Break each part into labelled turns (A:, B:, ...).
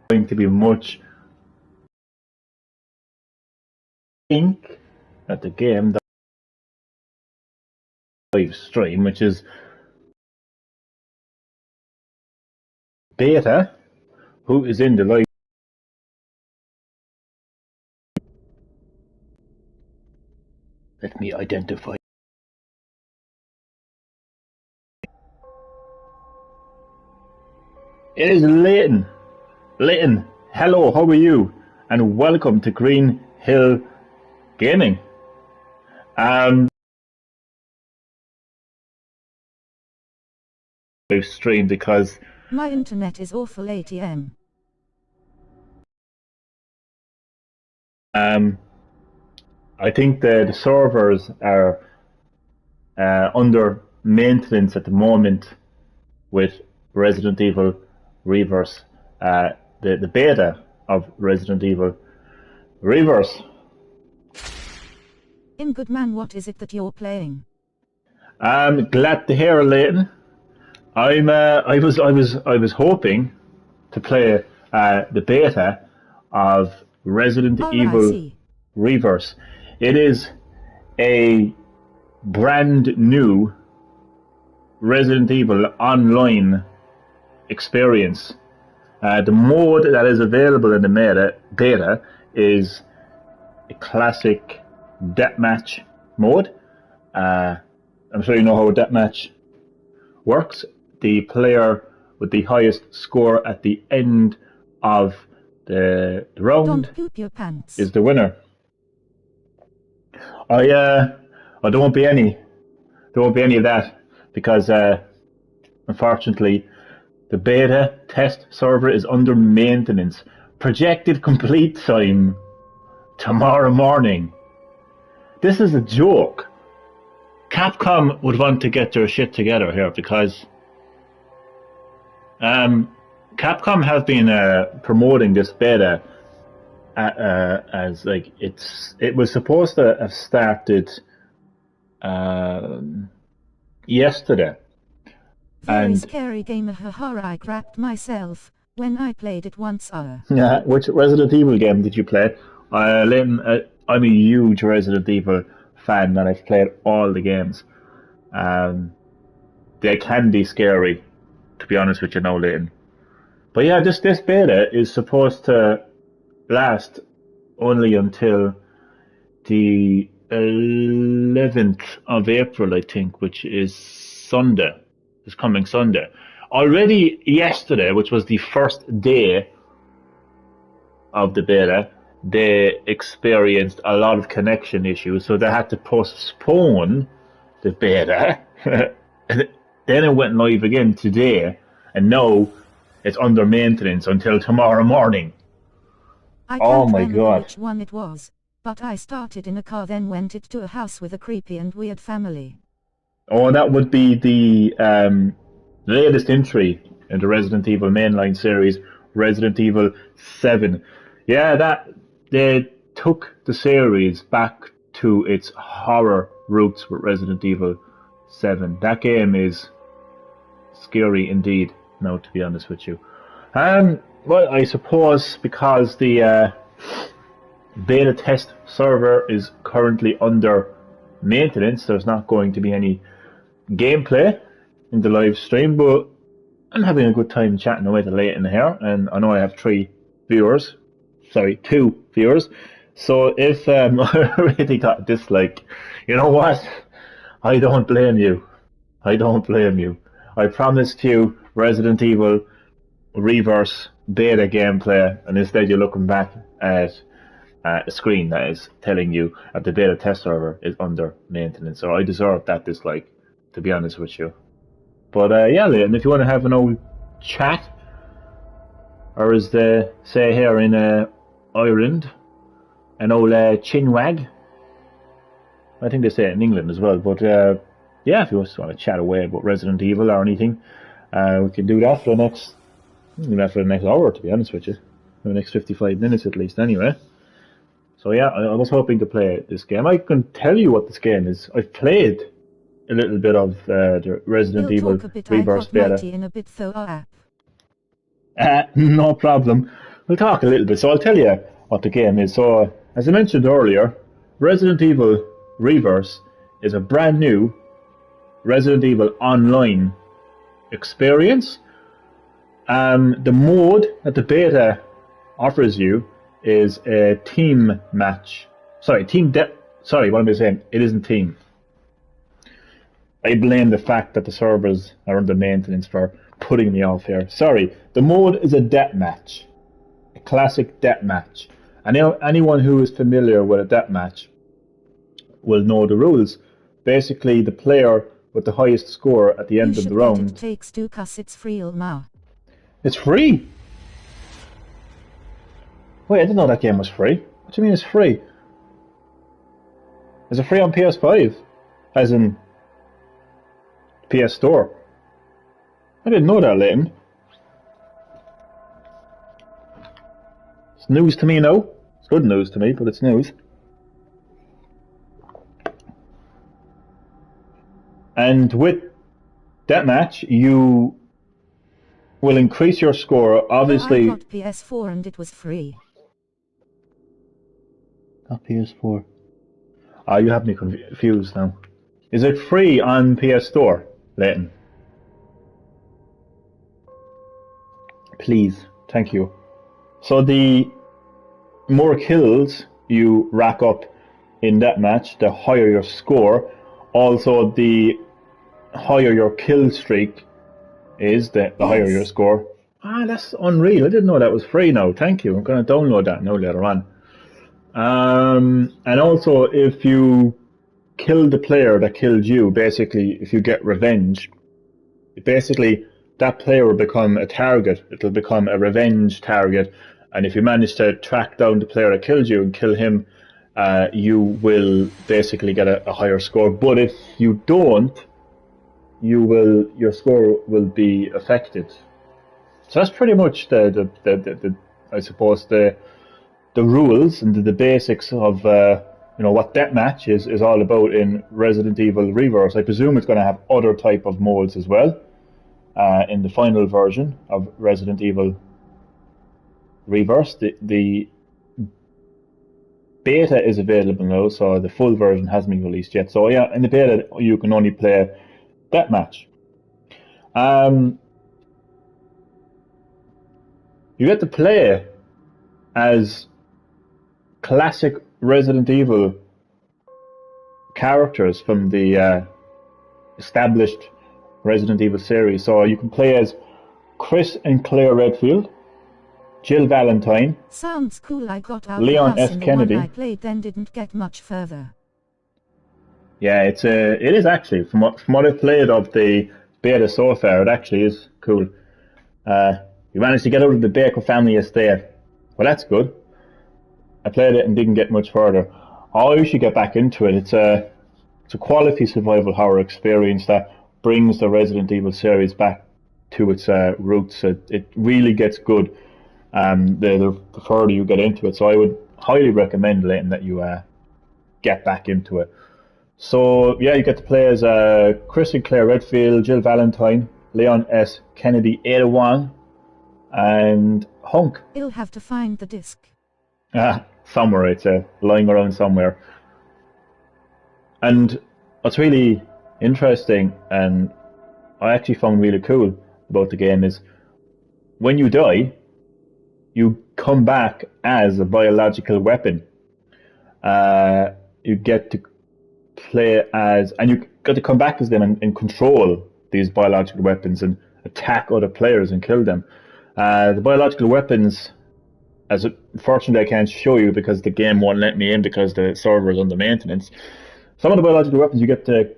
A: going to be much. I think that the game, the live stream, which is beta, who is in the live. Let me identify. It is Leighton. Leighton, hello, how are you? And welcome to Green Hill Gaming. Live stream because
B: my internet is awful ATM.
A: I think the servers are under maintenance at the moment with Resident Evil Reverse, the beta of Resident Evil Reverse.
B: In good man, what is it that you're playing?
A: I'm glad to hear, Leighton. I was hoping to play the beta of Resident Evil Reverse. It is a brand new Resident Evil online experience. The mode that is available in the beta is a classic deathmatch mode. I'm sure you know how deathmatch works. The player with the highest score at the end of the round
B: Don't poop your pants.
A: is the winner. There won't be any of that because unfortunately the beta test server is under maintenance. Projected complete time tomorrow morning. This is a joke. Capcom would want to get their shit together here because Capcom have been promoting this beta as like it was supposed to have started yesterday.
B: Very scary game. I crapped myself when I played it once.
A: Yeah, which Resident Evil game did you play? I'm a huge Resident Evil fan and I've played all the games. They can be scary, to be honest with you now, Leighton. But yeah, this beta is supposed to last only until the 11th of April, I think, which is Sunday. This coming Sunday. Already yesterday, which was the first day of the beta, they experienced a lot of connection issues, so they had to postpone the beta. Then it went live again today, and now it's under maintenance until tomorrow morning.
B: I can't remember which one it was, but I started in a car, then went to a house with a creepy and weird family.
A: Oh, that would be the latest entry in the Resident Evil mainline series, Resident Evil 7. Yeah, that they took the series back to its horror roots with Resident Evil 7. That game is scary indeed, now, to be honest with you. Well, I suppose because the beta test server is currently under maintenance, there's not going to be any gameplay in the live stream, but I'm having a good time chatting away to Leighton here, and I know I have two viewers. So if I really got a dislike, you know what? I don't blame you. I promised you Resident Evil Reverse beta gameplay, and instead you're looking back at a screen that is telling you that the beta test server is under maintenance. So I deserve that dislike, to be honest with you. But yeah, Leighton, if you want to have an old chat, or as they say here in Ireland, an old chinwag. I think they say it in England as well. But yeah, if you just want to chat away about Resident Evil or anything, we can do that for the next hour, to be honest with you. For the next 55 minutes at least, anyway. So yeah, I was hoping to play this game. I can tell you what this game is. I've played a little bit of the Resident Evil Reverse beta.
B: In a bit, though,
A: No problem. we'll talk a little bit. So I'll tell you what the game is. So, as I mentioned earlier, Resident Evil Reverse is a brand new Resident Evil Online experience. The mode that the beta offers you is a team match. Sorry, what am I saying? It isn't team. I blame the fact that the servers are under maintenance for putting me off here. Sorry, the mode is a deathmatch. A classic deathmatch. And anyone who is familiar with a deathmatch will know the rules. Basically, the player with the highest score at the end of the round.
B: It takes two cause it's free now.
A: It's free? Wait, I didn't know that game was free. What do you mean it's free? Is it free on PS5? As in PS Store? I didn't know that, Leighton. It's news to me now. It's good news to me, but it's news. And with Deathmatch, you will increase your score, obviously.
B: I got PS4 and it was free.
A: Not PS4. Ah, you have me confused now. Is it free on PS Store, Leighton? Please, thank you. So the more kills you rack up in that match, the higher your score. Also, the higher your kill streak is, the higher your score. Ah, that's unreal. I didn't know that was free now. Thank you. I'm going to download that now later on. And also, if you kill the player that killed you, basically, if you get revenge, basically, that player will become a target. It'll become a revenge target. And if you manage to track down the player that killed you and kill him, you will basically get a higher score. But if you don't, your score will be affected. So that's pretty much the I suppose the rules and the basics of what Deathmatch is all about in Resident Evil Reverse. I presume it's going to have other type of modes as well in the final version of Resident Evil Reverse. The beta is available now, so the full version hasn't been released yet. So yeah, in the beta you can only play Deathmatch. You get to play as classic Resident Evil characters from the established Resident Evil series. So you can play as Chris and Claire Redfield, Jill Valentine.
B: Sounds cool. I got out
A: Leon
B: the house
A: F.
B: in the
A: Kennedy.
B: one I played, then didn't get much further.
A: Yeah, it is actually from what I've played of the beta so far. It actually is cool. You managed to get out of the Baker family estate. Well, that's good. I played it and didn't get much further. Oh, you should get back into it. It's a quality survival horror experience that brings the Resident Evil series back to its roots. It really gets good the further you get into it. So I would highly recommend, Leighton, that you get back into it. So yeah, you get to play as Chris and Claire Redfield, Jill Valentine, Leon S. Kennedy, Ada Wong, and Hunk.
B: You'll have to find the disc.
A: Somewhere, it's lying around somewhere. And what's really interesting, and I actually found really cool about the game, is when you die, you come back as a biological weapon. You get to play as, and you got to come back as them and control these biological weapons and attack other players and kill them. The biological weapons, unfortunately I can't show you because the game won't let me in because the server is under maintenance. Some of the biological weapons you get to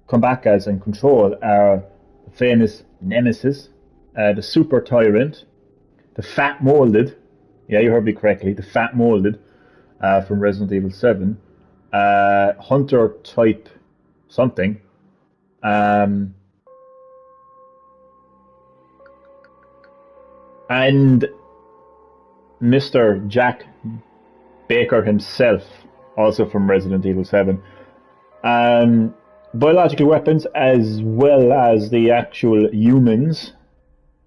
A: come back as and control are the famous Nemesis, the Super Tyrant, the Fat Molded, yeah, you heard me correctly, the Fat Molded from Resident Evil 7, Hunter Type something, and Mr. Jack Baker himself, also from Resident Evil 7. Biological weapons as well as the actual humans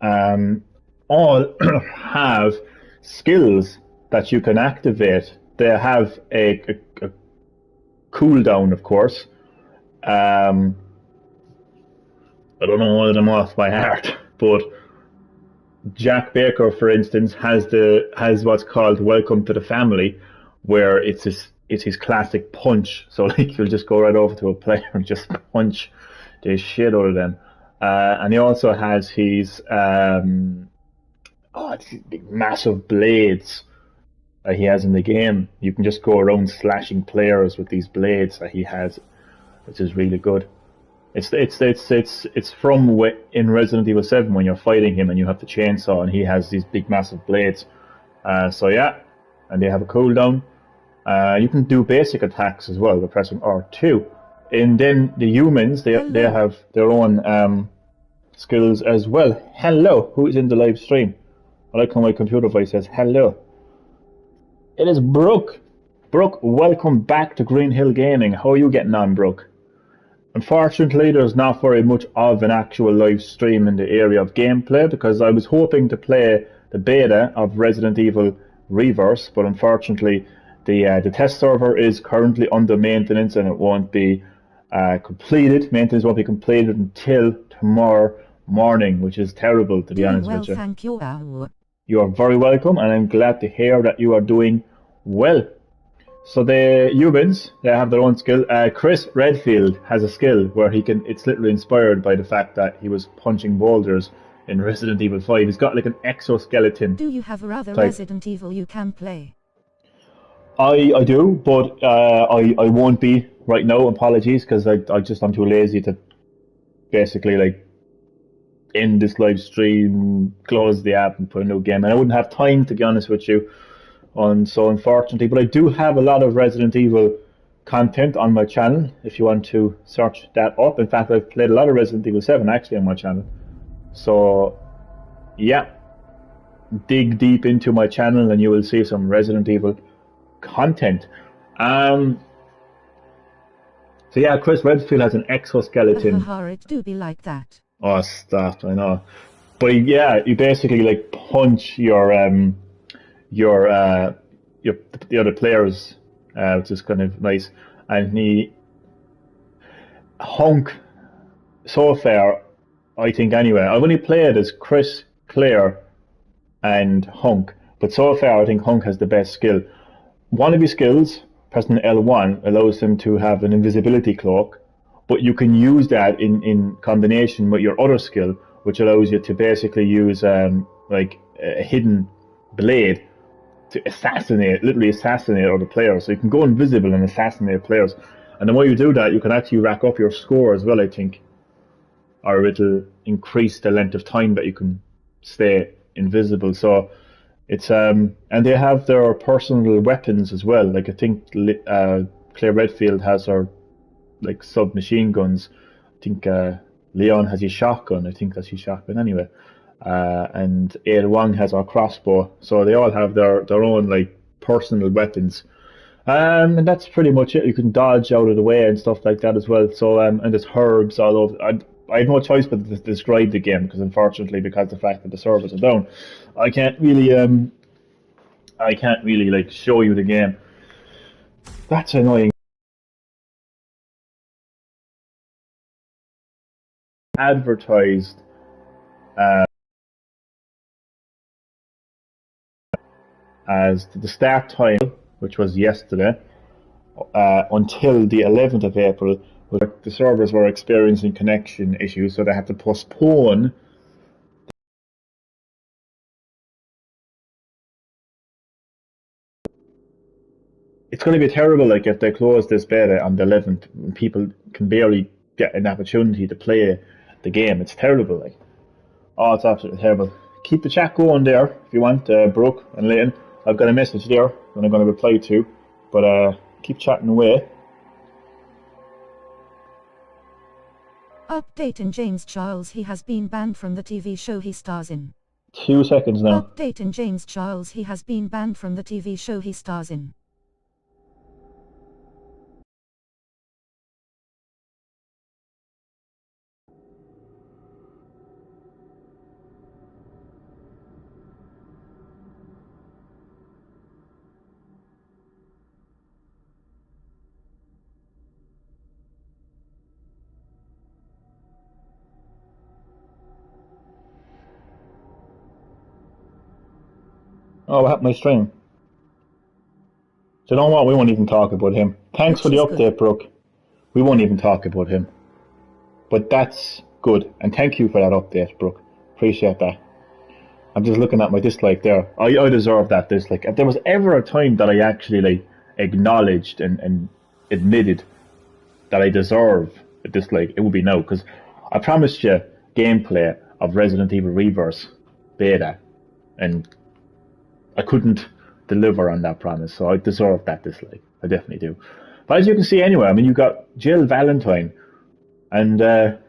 A: all have skills that you can activate, they have a cooldown, of course. Um, I don't know all of them off by heart, but Jack Baker, for instance, has what's called "Welcome to the Family," where it's his classic punch. So like you'll just go right over to a player and just punch the shit out of them. And he also has his it's these big massive blades that he has in the game. You can just go around slashing players with these blades that he has, which is really good. It's from in Resident Evil 7 when you're fighting him and you have the chainsaw and he has these big massive blades. So yeah, and they have a cooldown. You can do basic attacks as well by pressing R2. And then the humans, they have their own skills as well. Hello, who is in the live stream? I like how my computer voice says hello. It is Brooke. Brooke, welcome back to Green Hill Gaming. How are you getting on, Brooke? Unfortunately, there's not very much of an actual live stream in the area of gameplay because I was hoping to play the beta of Resident Evil Reverse, but unfortunately, the test server is currently under maintenance and it won't be completed. Maintenance won't be completed until tomorrow morning, which is terrible, to be honest with you.
B: Thank you.
A: You are very welcome, and I'm glad to hear that you are doing well. So the humans, they have their own skill. Chris Redfield has a skill where he can. It's literally inspired by the fact that he was punching boulders in Resident Evil 5. He's got like an exoskeleton.
B: Do you have other Resident Evil you can play?
A: I do, but I won't be right now. Apologies, because I'm too lazy to basically like end this live stream, close the app, and put a new game. And I wouldn't have time, to be honest with you. So unfortunately, but I do have a lot of Resident Evil content on my channel if you want to search that up. In fact, I've played a lot of Resident Evil 7 actually on my channel. So yeah, dig deep into my channel and you will see some Resident Evil content. So yeah, Chris Redfield has an exoskeleton.
B: It do be like that.
A: Oh, stop! I know, but yeah, you basically like punch the other players, which is kind of nice. And Hunk so far, I think anyway. I've only played as Chris, Claire, and Hunk, but so far I think Hunk has the best skill. One of his skills, pressing L1, allows him to have an invisibility cloak, but you can use that in combination with your other skill, which allows you to basically use like a hidden blade to literally assassinate other players. So you can go invisible and assassinate players. And the more you do that, you can actually rack up your score as well, I think. Or it'll increase the length of time that you can stay invisible. So it's and they have their personal weapons as well. Like I think Claire Redfield has her like submachine guns. I think Leon has his shotgun. I think that's his shotgun anyway. And Ada Wong has her crossbow. So they all have their own like personal weapons. And that's pretty much it. You can dodge out of the way and stuff like that as well. So and there's herbs all over. I have no choice but to describe the game because unfortunately, because of the fact that the servers are down, I can't really like show you the game. That's annoying. Advertised as the start time, which was yesterday, until the 11th of April. The servers were experiencing connection issues, so they had to postpone. It's going to be terrible, like if they close this beta on the 11th, and people can barely get an opportunity to play the game. It's terrible, like. Oh, it's absolutely terrible. Keep the chat going there if you want, Brooke and Leighton. I've got a message there that I'm going to reply to, but keep chatting away.
B: Update in James Charles. He has been banned from the TV show he stars in.
A: 2 seconds now.
B: Update in James Charles. He has been banned from the TV show he stars in.
A: Oh, what happened to my stream? So you know what? We won't even talk about him. Thanks for the update, Brooke. We won't even talk about him. But that's good. And thank you for that update, Brooke. Appreciate that. I'm just looking at my dislike there. I deserve that dislike. If there was ever a time that I actually like acknowledged and admitted that I deserve a dislike, it would be now. Because I promised you gameplay of Resident Evil Reverse beta. And I couldn't deliver on that promise, so I deserve that dislike. I definitely do. But as you can see anyway, I mean, you got Jill Valentine, and I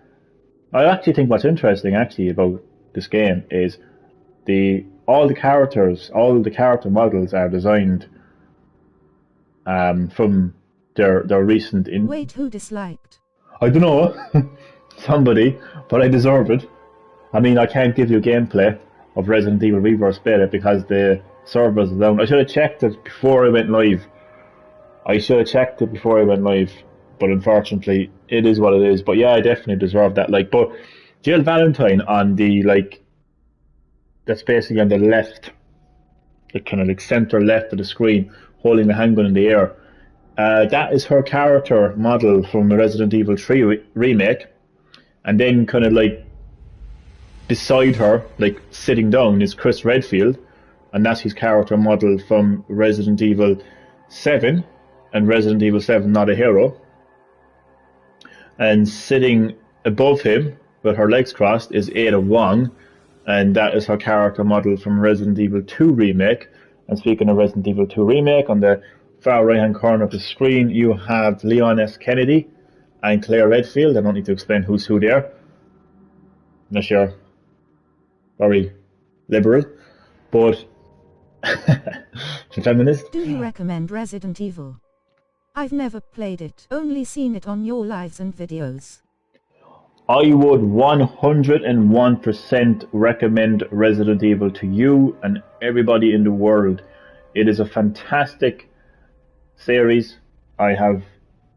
A: actually think what's interesting actually about this game is all the character models are designed from their recent
B: Wait, who disliked?
A: I don't know, somebody, but I deserve it. I mean, I can't give you gameplay of Resident Evil Reverse beta because the servers are down. I should have checked it before I went live. But unfortunately, it is what it is. But yeah, I definitely deserve that. Like, but Jill Valentine on the that's basically on the left, the kind of like center left of the screen, holding the handgun in the air. That is her character model from the Resident Evil 3 remake, and then kind of like beside her, like sitting down, is Chris Redfield, and that's his character model from Resident Evil 7 and Resident Evil 7 Not a Hero. And sitting above him, with her legs crossed, is Ada Wong, and that is her character model from Resident Evil 2 Remake. And speaking of Resident Evil 2 Remake, on the far right hand corner of the screen you have Leon S. Kennedy and Claire Redfield. I don't need to explain who's who there, unless you're very liberal, but feminist.
B: Do you recommend Resident Evil? I've never played it, only seen it on your lives and videos.
A: I would 101% recommend Resident Evil to you and everybody in the world. It is a fantastic series. I have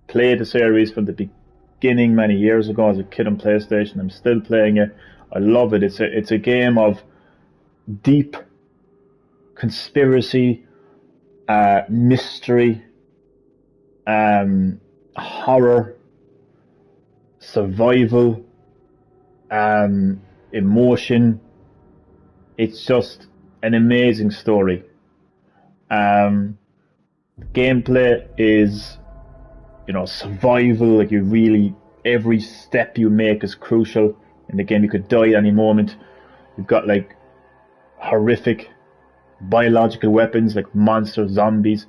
A: played the series from the beginning many years ago as a kid on PlayStation. I'm still playing it. I love it. It's a game of deep conspiracy, mystery, horror, survival, emotion. It's just an amazing story. Gameplay is, survival. Like, every step you make is crucial in the game. You could die at any moment. You've got like horrific biological weapons like monster zombies,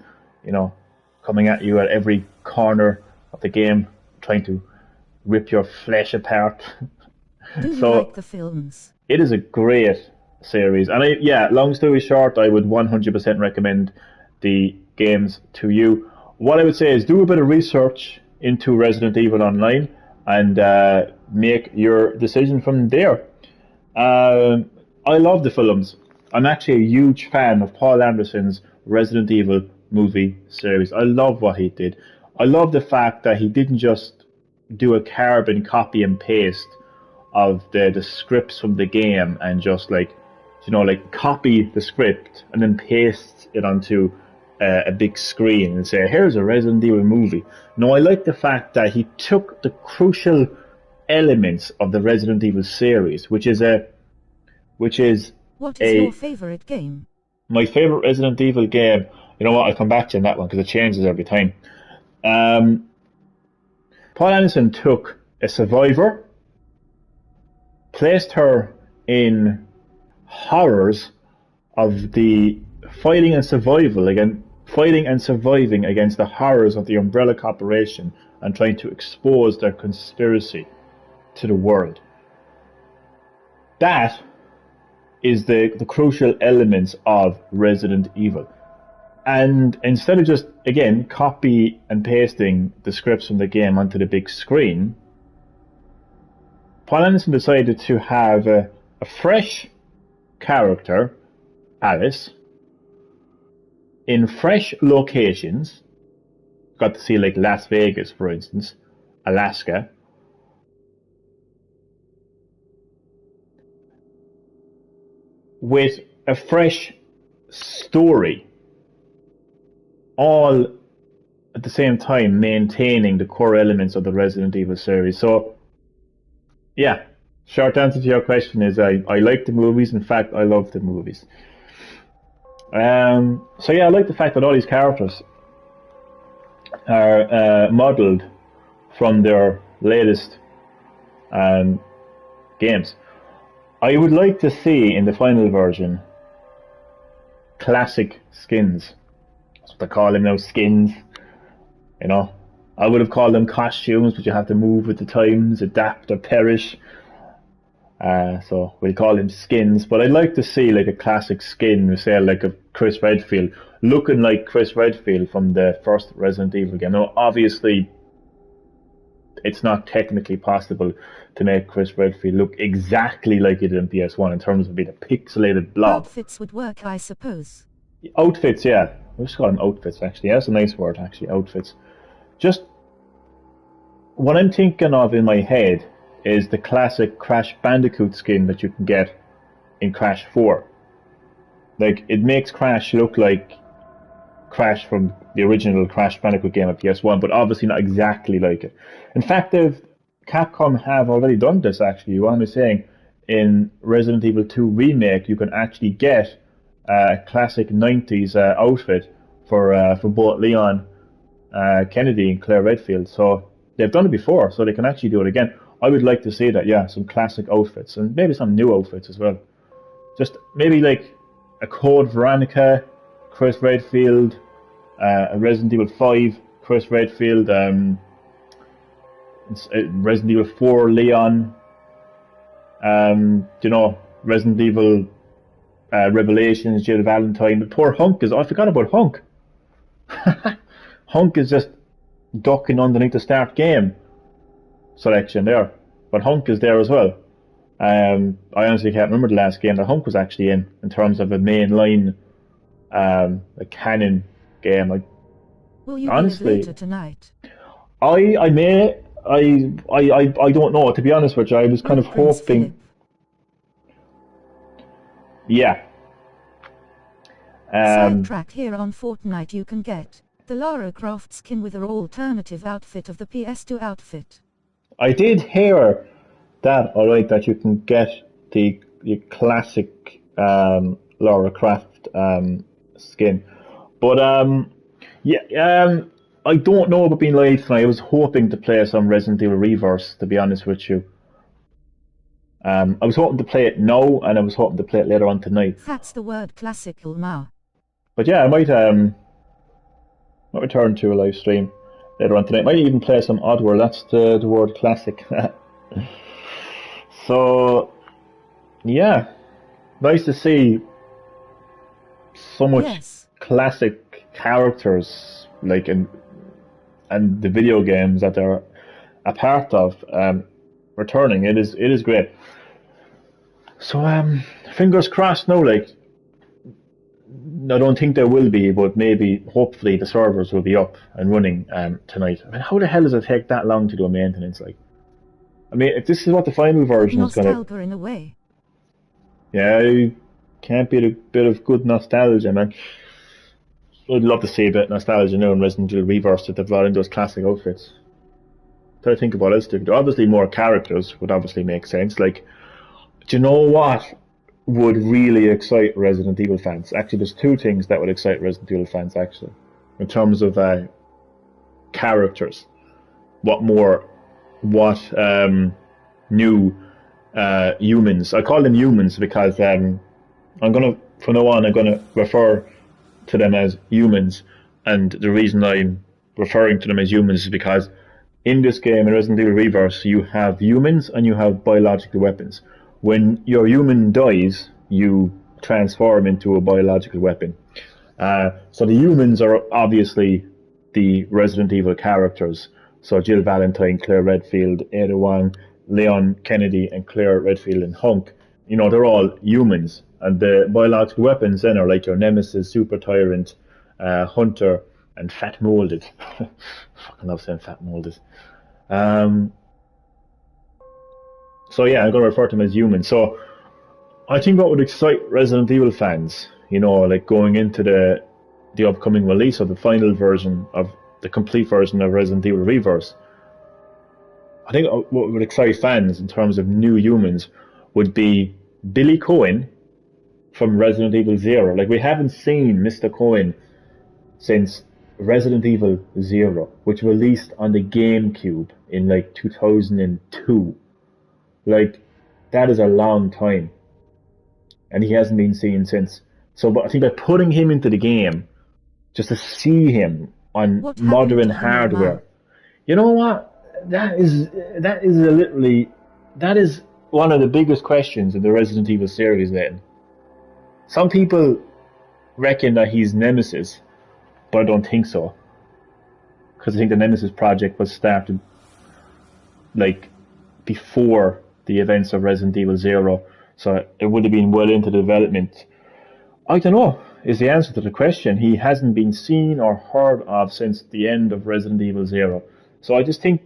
A: coming at you at every corner of the game, trying to rip your flesh apart.
B: Do you like the films?
A: It is a great series, and long story short, I would 100% recommend the games to you. What I would say is do a bit of research into Resident Evil Online and make your decision from there. I love the films. I'm actually a huge fan of Paul Anderson's Resident Evil movie series. I love what he did. I love the fact that he didn't just do a carbon copy and paste of the scripts from the game and just copy the script and then paste it onto a big screen and say, here's a Resident Evil movie. No, I like the fact that he took the crucial elements of the Resident Evil series, which is
B: What is your favorite game?
A: My favorite Resident Evil game. You know what? I'll come back to you on that one because it changes every time. Paul Anderson took a survivor, placed her in horrors of the fighting and surviving against the horrors of the Umbrella Corporation and trying to expose their conspiracy to the world. That is the crucial elements of Resident Evil. And instead of just, again, copy and pasting the scripts from the game onto the big screen, Paul Anderson decided to have a fresh character, Alice, in fresh locations. Got to see like Las Vegas, for instance, Alaska, with a fresh story, all at the same time maintaining the core elements of the Resident Evil series. So, yeah, short answer to your question is I like the movies. In fact, I love the movies. So yeah, I like the fact that all these characters are modelled from their latest games. I would like to see in the final version classic skins. That's what they call them now, skins. You know, I would have called them costumes, but you have to move with the times, adapt or perish. So we'll call them skins. But I'd like to see like a classic skin, say like a Chris Redfield, looking like Chris Redfield from the first Resident Evil game. Now, obviously, it's not technically possible to make Chris Redfield look exactly like he did in PS1 in terms of being a pixelated blob.
B: Outfits would work, I suppose.
A: Outfits, yeah. We'll just call them outfits, actually. Yeah, that's a nice word, actually, outfits. Just what I'm thinking of in my head is the classic Crash Bandicoot skin that you can get in Crash 4. Like, it makes Crash look like Crash from the original Crash Bandicoot game at PS1, but obviously not exactly like it. In fact, Capcom have already done this, actually. What I'm saying, in Resident Evil 2 Remake, you can actually get a classic 90s outfit for both Leon Kennedy and Claire Redfield. So they've done it before, so they can actually do it again. I would like to see that, yeah, some classic outfits and maybe some new outfits as well. Just maybe like a Code Veronica, Chris Redfield, a Resident Evil 5, Chris Redfield, Resident Evil 4, Leon, you know, Resident Evil Revelations, Jill Valentine. But poor Hunk I forgot about Hunk. Hunk is just ducking underneath the start game selection there, but Hunk is there as well. I honestly can't remember the last game that Hunk was actually in terms of a mainline, a canon game.
B: Will you honestly, later tonight?
A: I don't know, to be honest with you. I was kind of hoping. Philip. Yeah.
B: Sidetrack here on Fortnite. You can get the Lara Croft skin with her alternative outfit of the PS2 outfit.
A: I did hear that, alright, that you can get the classic Lara Croft skin. But I don't know about being live tonight. I was hoping to play some Resident Evil Reverse, to be honest with you. I was hoping to play it now, and I was hoping to play it later on tonight.
B: That's the word classical now.
A: But yeah, I might return to a live stream later on tonight. Might even play some Oddworld. That's the word classic. So yeah, nice to see so much classic characters like and the video games that they're a part of returning. It is great. So fingers crossed now, like I don't think there will be, but maybe hopefully the servers will be up and running tonight. I mean, how the hell does it take that long to do a maintenance? Like, I mean, if this is what the final version is gonna,
B: in a way.
A: Yeah, you can't beat a bit of good nostalgia, man. I'd love to see a bit of nostalgia now in Resident Evil Reverse that they've brought in those classic outfits. Try to think of what else they could do. Obviously, more characters would obviously make sense. Like, do you know what would really excite Resident Evil fans? Actually, there's two things that would excite Resident Evil fans, actually, in terms of characters. What new humans. I call them humans because from now on, I'm gonna refer to them as humans, and the reason I'm referring to them as humans is because in this game, in Resident Evil Reverse, you have humans and you have biological weapons. When your human dies, you transform into a biological weapon. So the humans are obviously the Resident Evil characters. So Jill Valentine, Claire Redfield, Ada Wong, Leon Kennedy, and Claire Redfield and Hunk. You know, they're all humans. And the biological weapons then are like your Nemesis, Super Tyrant, Hunter, and Fat Molded. Fucking love saying Fat Molded. So yeah, I'm going to refer to them as humans. So I think what would excite Resident Evil fans like going into the upcoming release of the final version of the complete version of Resident Evil Reverse. I think what would excite fans in terms of new humans would be Billy Cohen from Resident Evil Zero. Like, we haven't seen Mr. Cohen since Resident Evil Zero, which released on the GameCube in like 2002. Like, that is a long time, and he hasn't been seen since. So, but I think by putting him into the game, just to see him on modern hardware, you know what? That is one of the biggest questions in the Resident Evil series. Then, some people reckon that he's Nemesis, but I don't think so, because I think the Nemesis project was started like before the events of Resident Evil Zero, so it would have been well into development. I don't know, is the answer to the question. He hasn't been seen or heard of since the end of Resident Evil Zero. So I just think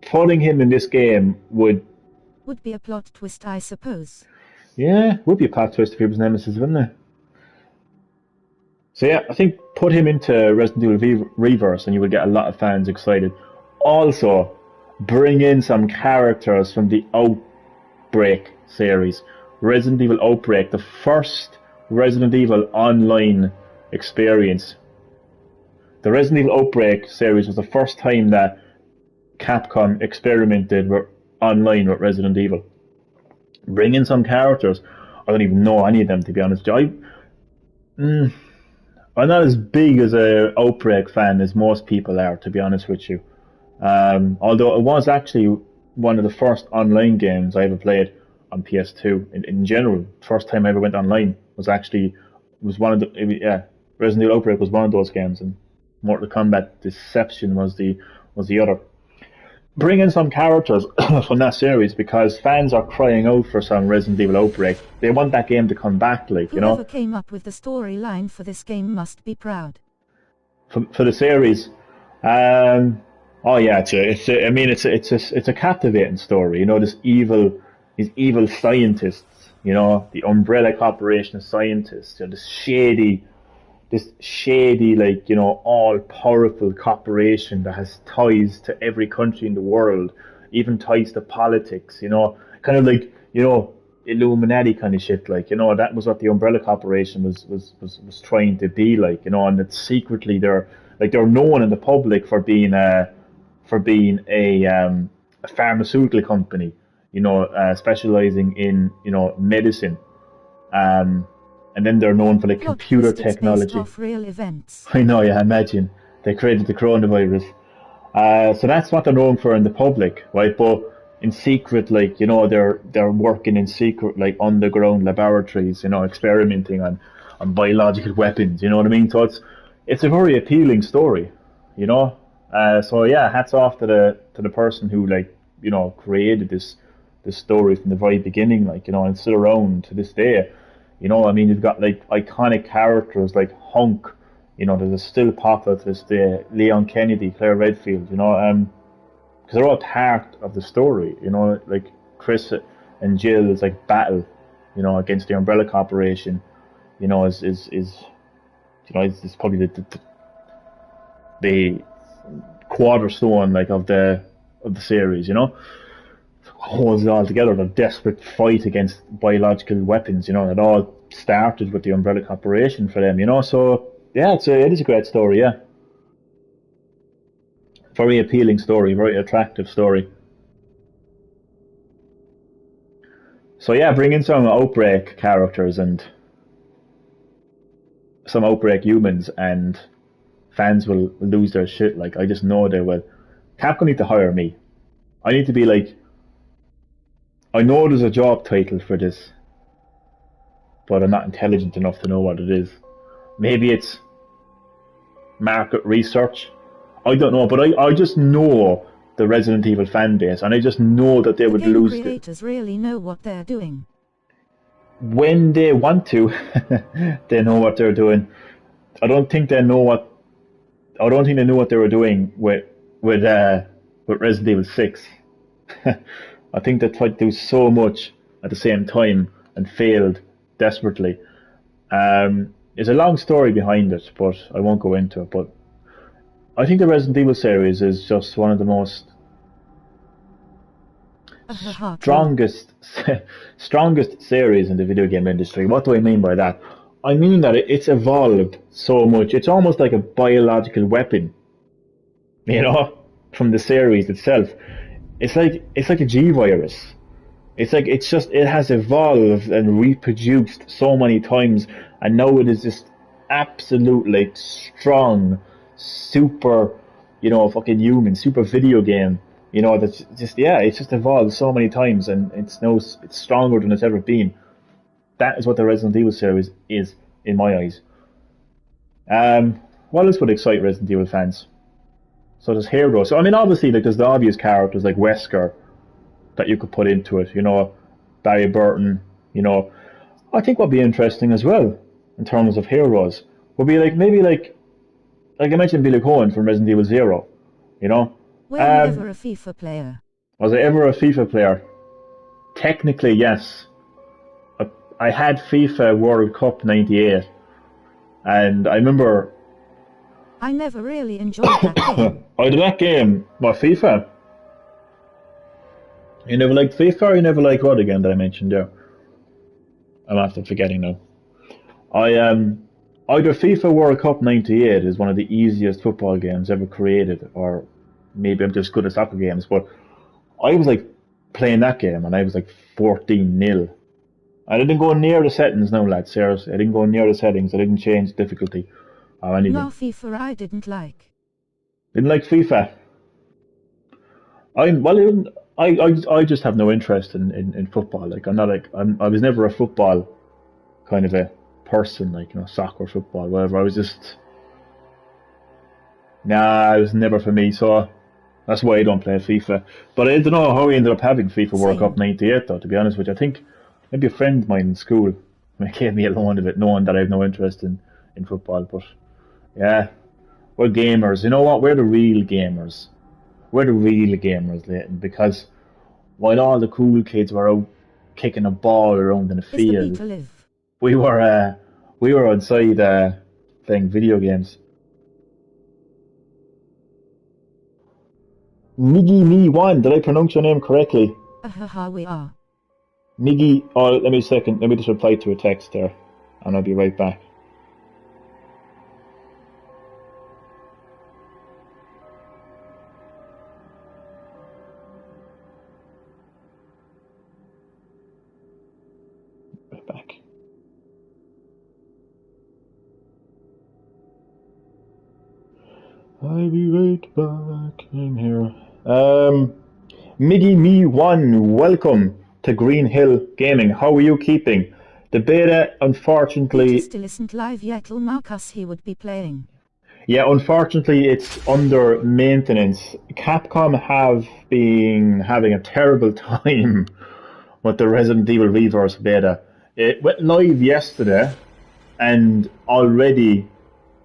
A: putting him in this game would
B: be a plot twist, I suppose.
A: Yeah, would be a plot twist if he was Nemesis, wouldn't it? So yeah, I think put him into Resident Evil Reverse and you would get a lot of fans excited. Also, bring in some characters from the Outbreak series. Resident Evil Outbreak, the first Resident Evil online experience. The Resident Evil Outbreak series was the first time that Capcom experimented with online with Resident Evil. Bring in some characters. I don't even know any of them, to be honest. I'm not as big as a Outbreak fan as most people are, to be honest with you. Although it was actually one of the first online games I ever played on PS2 in general. First time I ever went online was one of the Resident Evil Outbreak was one of those games, and Mortal Kombat Deception was the other. Bring in some characters from that series, because fans are crying out for some Resident Evil Outbreak. They want that game to come back, like, you know.
B: Whoever came up with the storyline for this game must be proud.
A: For the series, oh yeah, it's a captivating story. You know, these evil scientists. You know, the Umbrella Corporation of scientists. You know, this shady, like, you know, all-powerful corporation that has ties to every country in the world, even ties to politics, you know, kind of like, you know, Illuminati kind of shit, like, you know, that was what the Umbrella Corporation was trying to be like, you know, and that secretly they're known in the public for being a pharmaceutical company, you know, specializing in, you know, medicine, and then they're known for the computer technology.
B: Based off real events.
A: I know, yeah, imagine. They created the coronavirus. So that's what they're known for in the public, right? But in secret, like, you know, they're working in secret, like, underground laboratories, you know, experimenting on biological weapons, you know what I mean? So it's a very appealing story, you know? So yeah, hats off to the person who, like, you know, created this story from the very beginning, like, you know, and still around to this day. You know, I mean, you've got, like, iconic characters like Hunk, you know, there's a still puppet, there's the Leon Kennedy, Claire Redfield, you know, because they're all part of the story, you know, like Chris and Jill's, like, battle, you know, against the Umbrella Corporation, you know, is you know, it's probably the cornerstone, like, of the series, you know. Holds it all together, the desperate fight against biological weapons, you know, it all started with the Umbrella Corporation for them, you know. So yeah, it is a great story, yeah. Very appealing story, very attractive story. So yeah, bring in some Outbreak characters and some Outbreak humans, and fans will lose their shit. Like, I just know they will. Capcom need to hire me. I need to be like, I know there's a job title for this, but I'm not intelligent enough to know what it is. Maybe it's market research. I don't know, but I just know the Resident Evil fan base, and I just know that they would lose.
B: The creators really know what they're doing.
A: When they want to, they know what they're doing. I don't think they know what they were doing with Resident Evil 6. I think they tried to do so much at the same time and failed desperately. There's a long story behind it, but I won't go into it. But I think the Resident Evil series is just one of the most strongest strongest series in the video game industry. What do I mean by that? I mean that it's evolved so much. It's almost like a biological weapon, you know, from the series itself. It's like a G virus. It has evolved and reproduced so many times, and now it is just absolutely strong, super, fucking human, super video game. That's just, yeah, it's just evolved so many times, and it's stronger than it's ever been. That is what the Resident Evil series is in my eyes. What else would excite Resident Evil fans? So there's Hero. So I mean, obviously, like there's the obvious characters like Wesker that you could put into it. Barry Burton. I think what'd be interesting as well in terms of heroes would be like I mentioned Billy Cohen from Resident Evil Zero.
B: Were you ever a FIFA player?
A: Was I ever a FIFA player? Technically, yes. I had FIFA World Cup '98, and I remember.
B: I never really enjoyed that game.
A: I did that game. What, FIFA? You never liked FIFA, or you never liked what again that I mentioned there? I'm after forgetting now. Either FIFA World Cup '98 is one of the easiest football games ever created, or maybe I'm just good at soccer games, but I was like playing that game and I was like 14-0. I didn't go near the settings now, lads, seriously. I didn't go near the settings. I didn't change difficulty or anything.
B: No, FIFA I didn't like.
A: Didn't like FIFA. I just have no interest in football. Like I was never a football kind of a person, like soccer, football, whatever. I was just it was never for me. So that's why I don't play FIFA. But I don't know how we ended up having FIFA World Cup '98 though. To be honest with you, I think maybe a friend of mine in school gave me a loan of it, knowing that I have no interest in football. But yeah, we're gamers. You know what? We're the real gamers. We're the real gamers, Leighton, because while all the cool kids were out kicking a ball around in a field, we were outside playing video games. Miggy Me One, did I pronounce your name correctly?
B: We are.
A: Miggy, let me a second. Let me just reply to a text there, and I'll be right back. I'll be right back in here. Miggy Me One, welcome to Green Hill Gaming. How are you keeping? The beta, unfortunately,
B: still isn't live yet. Marcus he would be playing.
A: Yeah, unfortunately, it's under maintenance. Capcom have been having a terrible time with the Resident Evil Reverse beta. It went live yesterday, and already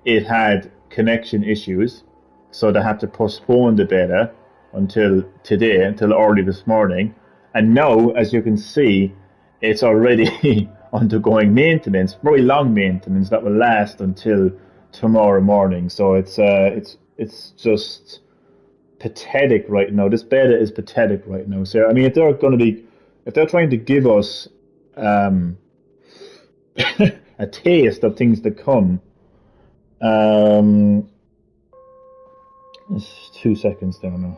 A: it had connection issues, so they had to postpone the beta until today, until early this morning. And now, as you can see, it's already undergoing maintenance, very long maintenance that will last until tomorrow morning. So it's just pathetic right now. This beta is pathetic right now. So I mean, if they're trying to give us a taste of things to come. It's 2 seconds there now.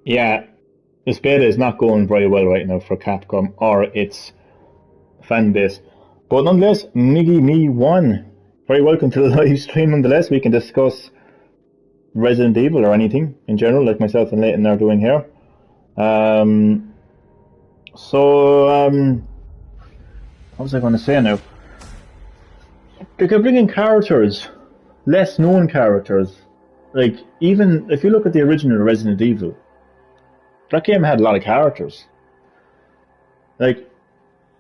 A: Yeah, this beta is not going very well right now for Capcom or its fan base. But nonetheless, Miggy Me One, very welcome to the live stream. Nonetheless, we can discuss Resident Evil or anything in general, like myself and Leighton are doing here. So, what was I going to say now? They could bring in characters, less known characters. Like, even if you look at the original Resident Evil, that game had a lot of characters. Like,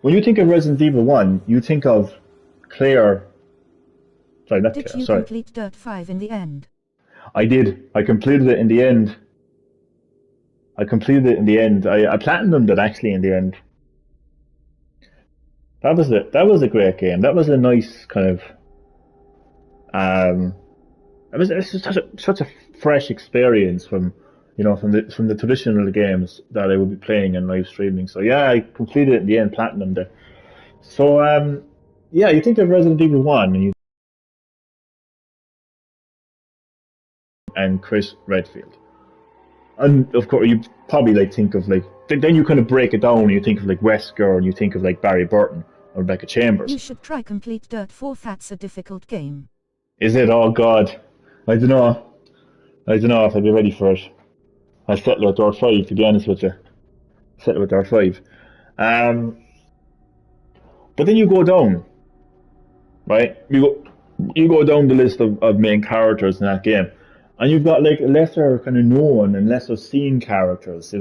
A: when you think of Resident Evil 1, you think of Claire. Sorry, not
B: Did
A: Claire,
B: you
A: sorry.
B: complete Dirt 5 in the end?
A: I did. I completed it in the end. I platinumed it actually in the end. That was it. That was a great game. That was a nice kind of. It was such a fresh experience from the traditional games that I would be playing and live streaming. So yeah, I completed it in the end, platinum there. So yeah, you think of Resident Evil 1 and Chris Redfield, and of course you probably think of then you kind of break it down and you think of Wesker and you think of Barry Burton or Rebecca Chambers.
B: You should try complete Dirt 4. That's a difficult game.
A: Is it? Oh God, I don't know if I'd be ready for it. I'll settle with Dirt 5, to be honest with you. Settle with Dirt 5. But then you go down, right? You go down the list of main characters in that game, and you've got lesser kind of known and lesser seen characters.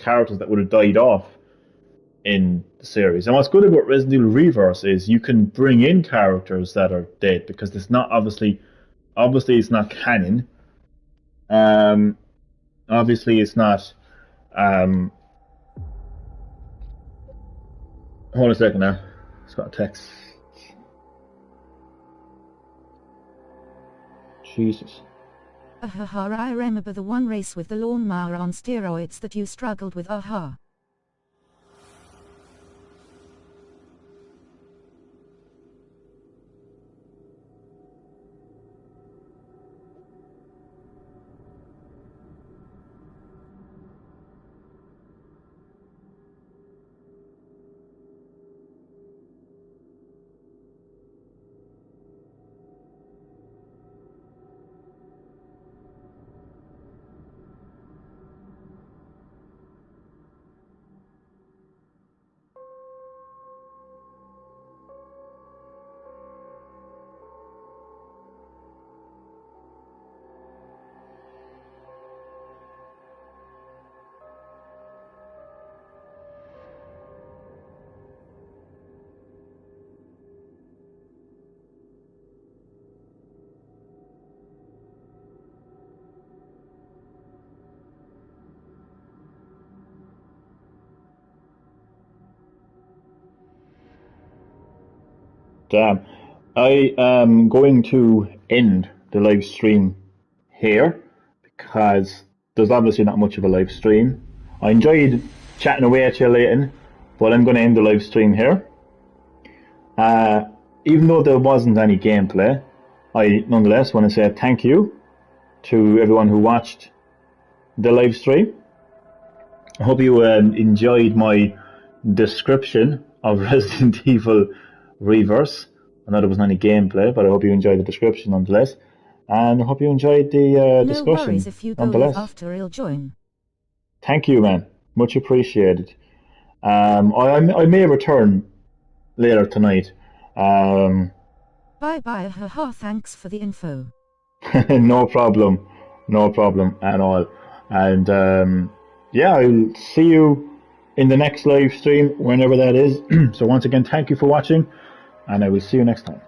A: Characters that would have died off in the series. And what's good about Resident Evil Reverse is you can bring in characters that are dead because it's not obviously it's not canon. Obviously it's not. Hold on a second now. It's got a text. Jesus.
B: I remember the one race with the lawnmower on steroids that you struggled with. Aha.
A: Damn. I am going to end the live stream here because there's obviously not much of a live stream. I enjoyed chatting away at you, Leighton, but I'm going to end the live stream here. Even though there wasn't any gameplay, I nonetheless want to say thank you to everyone who watched the live stream. I hope you enjoyed my description of Resident Evil Reverse. I know there wasn't any gameplay, but I hope you enjoyed the description nonetheless. And I hope you enjoyed the discussion.
B: No worries, if you go live after, I'll join.
A: Thank you, man. Much appreciated. I may return later tonight.
B: Bye bye. Haha. Thanks for the info.
A: No problem at all. And yeah, I'll see you in the next live stream, whenever that is. So once again, thank you for watching, and I will see you next time.